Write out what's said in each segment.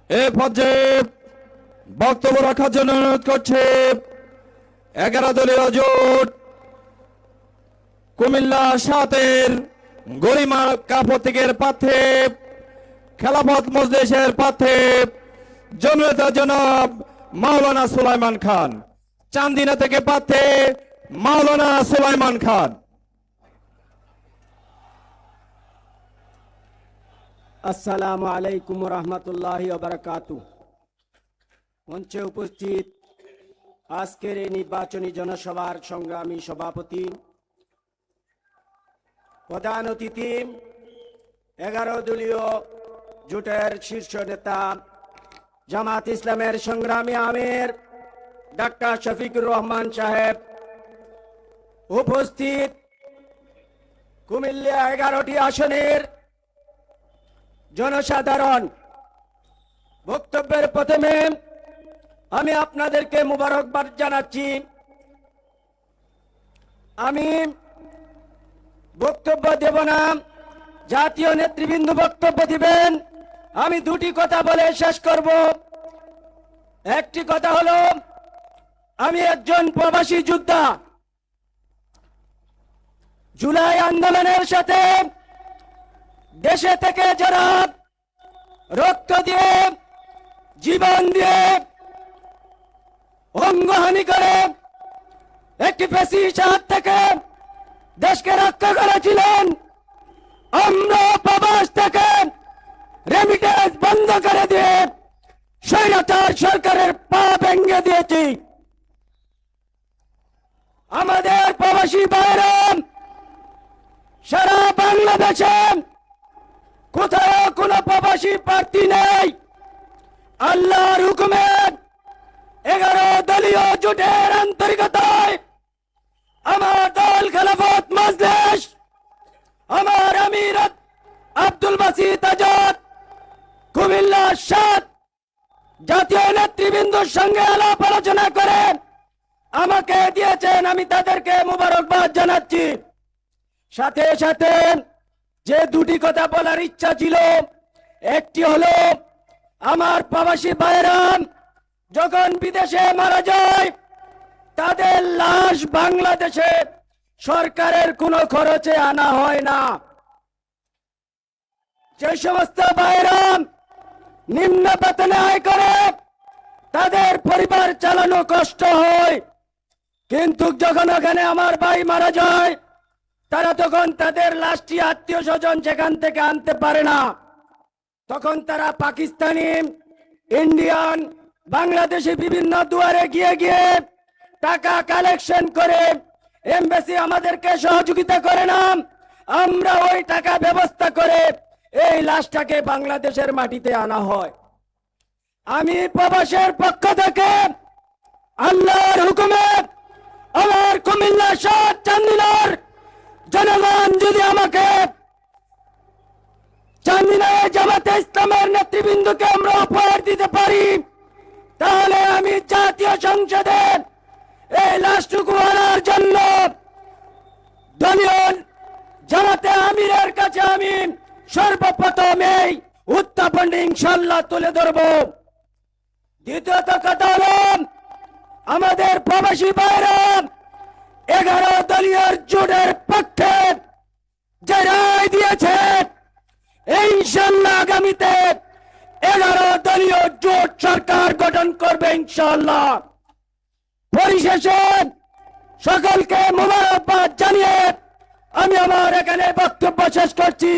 এ পর্যায়ে বক্তব্য রাখার জন্য অনুরোধ করছে 11 দলীয় জোট কুমিল্লা 7-এর গরিমা প্রতীকের প্রার্থী খেলাফত মজলিসের প্রার্থী জননেতা জনাব মাওলানা সুলাইমান খান। চান্দিনা থেকে প্রার্থী মাওলানা সুলাইমান খান। আসসালামু আলাইকুম রহমতুল্লাহি ওয়া বারাকাতুহু। মঞ্চে উপস্থিত আজকের এই নির্বাচনী জনসভার সংগ্রামী সভাপতি, প্রধান অতিথি, 11 দলীয় জোটের শীর্ষ নেতা, জামাত ইসলামের সংগ্রামী আমির ডাক্তার শফিকুর রহমান সাহেব, উপস্থিত কুমিল্লা 11টি আসনের জনসাধারণ, বক্তব্যের প্রথমে আমি আপনাদেরকে মুবারকবাদ জানাচ্ছি। আমি বক্তব্য দেব না, জাতীয় নেতৃবৃন্দ বক্তব্য দিবেন। আমি দুটি কথা বলে শেষ করব। একটি কথা হলো, আমি একজন প্রবাসী যোদ্ধা। জুলাই আন্দোলনের সাথে দেশে থেকে যারা রক্ত দিয়ে, জীবন দিয়ে, অঙ্গহানি করে একটি ফ্যাসিস্ট হাত থেকে দেশকে রক্ষা করেছিলেন, আমরা প্রবাস থেকে রেমিটেন্স বন্ধ করে দিয়ে স্বৈরাচার সরকারের পা ভেঙে দিয়েছি। আমাদের প্রবাসী ভাইরা সারা বাংলাদেশে কোথাও কোনো প্রবাসী প্রার্থী নেই। আল্লাহর হুকুমে 11 দলীয় জোটের আন্তরিকতায় আমার দল খেলাফত মজলিস, আমার আমির আব্দুল বাসিত আজাদ কুমিল্লা 7 জাতীয় নেতৃবৃন্দর সঙ্গে আলাপ আলোচনা করে আমাকে দিয়েছেন। আমি তাদেরকে মুবারকবাদ জানাচ্ছি। সাথে সাথে যে দুটি কথা বলার ইচ্ছা ছিল, একটি হলো, আমার প্রবাসী ভাইরা যখন বিদেশে মারা যায় তাদের লাশ বাংলাদেশে সরকারের কোনো খরচে আনা হয় না। যে সমস্ত ভাইরা নিম্ন বেতনে আয় করে তাদের পরিবার চালানো কষ্ট হয়, কিন্তু যখন ওখানে আমার ভাই মারা যায় তারা তখন তাদের লাশটি আত্মীয় স্বজন সেখান থেকে আনতে পারে না। তখন তারা পাকিস্তানি, ইন্ডিয়ান, বাংলাদেশি বিভিন্ন দুয়ারে গিয়ে গিয়ে টাকা কালেকশন করে, এমবাসি আমাদেরকে সহযোগিতা করে না, আমরা ওই টাকা ব্যবস্থা করে এই লাশটাকে বাংলাদেশের মাটিতে আনা হয়। আমি প্রবাসের পক্ষ থেকে আল্লাহর হুকুমে আমার কুমিল্লা 7 চান্দিনার জনগণ যদি আমাকে চান্দিনায় জামাতে ইসলামের নেতৃবৃন্দকে আমরা উপহার দিতে পারি, তাহলে আমি জাতীয় সংসদে এই লাশটুকু আনার জন্য দলীয় জামাতে আমিরের কাছে আমি সর্বপ্রথম এই উত্থাপন ইনশাআল্লাহ তুলে ধরব। দ্বিতীয়ত কথা হল, আমাদের প্রবাসী ভাইরা 11 দলীয় জোটের পক্ষে যে রায় দিয়েছে, ইনশাআল্লাহ আগামীতে 11 দলীয় জোট সরকার গঠন করবে ইনশাআল্লাহ। পরিশেষে সকলকে মোবারকবাদ জানিয়ে আমি আমার এখানে বক্তব্য শেষ করছি।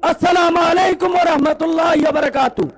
আসসালামু আলাইকুম ওয়া রাহমাতুল্লাহি ওয়া বারাকাতুহু।